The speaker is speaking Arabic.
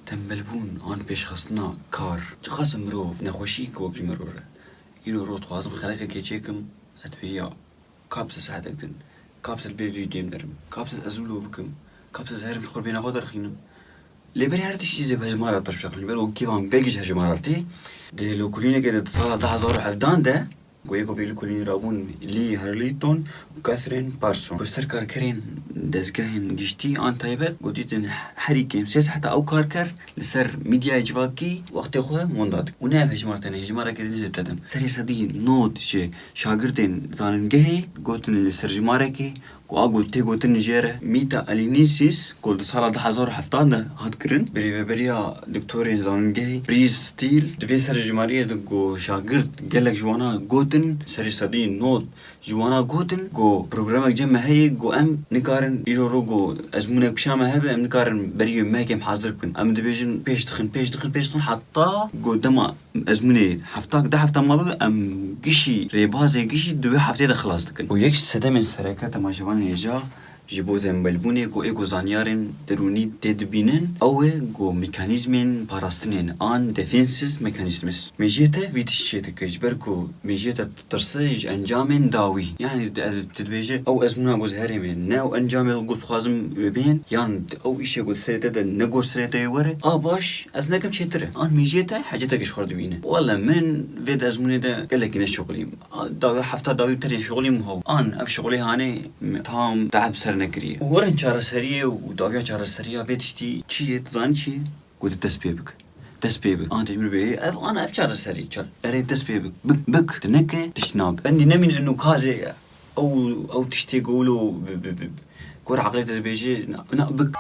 تنبلبون آن پیش خستنا کار چه خاصم مروف نخوشی که وقت مروره ایلو رو توازم خلاقه که چیکم اتبیا کابس ساعت اقدن کابس البي فيديو درم کابس ازولو بکم کابس زهرم شخور بین خود رخینم لبری هر تشی زی بهجمارات ترشق لبر و کیوان بلگیش هجماراتی ده لوکولینه که ده سال 10,000 ده گویی که لوکولین رابون لی هرلیتون کاترین پارسون بسر کار کرین دزگاهن گشتی آن تایبت گودیتن حریکیم سیاس حتی او کار کر لسر میدیا اجواکی وقتی خواه مونداد و نه هجمارتن هجمارا که دیزی بدن سری صدی نوت شه شاگردن زاننگهی گوتن لسر جماره که قاعد قلت نجارة ميتا ألينيسيس قلت صار 10,000 هاد كرن بريا دكتور زانجي بريز ستيل دفيسر جمارية دقو شاگرد قالك جوانا قوتن سري صدين نوت جوانا قوتن قو برنامج جمع هي قو أم نكارن إيرو روغو أزمونك بشامة هبه أم نكارن بريو ماكي محاضر كن أم دبيجن بيش تخن حتى قو دما أزموني حفتاك ده حفتا ما ببه أم قشي ريبازي قشي دوي حفتي ده خلاص دكن ويكش سده من سركات ما جوان هجا جبوتن بلبوني گو ایگو زانیارن درونی تدبینن اوه گو میکانیزمین پاراستنین آن دفنسز میکانیزمس میجیته ویدشیته کجبر گو میجیته ترسیج انجامن داوی یعنی تدبیجه او ازمنا گو زهری من نه او انجام گو خازم بین یان او ایشه گو سرته ده نگور سرته یوره باش از نکم چتره آن میجیته حاجته کش خورد بینه والله من وید ازمونه ده گلک نش شغلیم داوی هفته داوی ترین شغلیم هو آن اف شغلی هانی تام تعب سر نکریه ورن چاره سریه و داویا چاره سریه ویدشتی چیه تزان چیه گود دست بيبك أنا تجمل بيه أنا أفكار سري شل أريد دست بك تنكه تشناب عندي نمين إنه كازي أو تشتي قولوا كور عقلية بيجي نا بك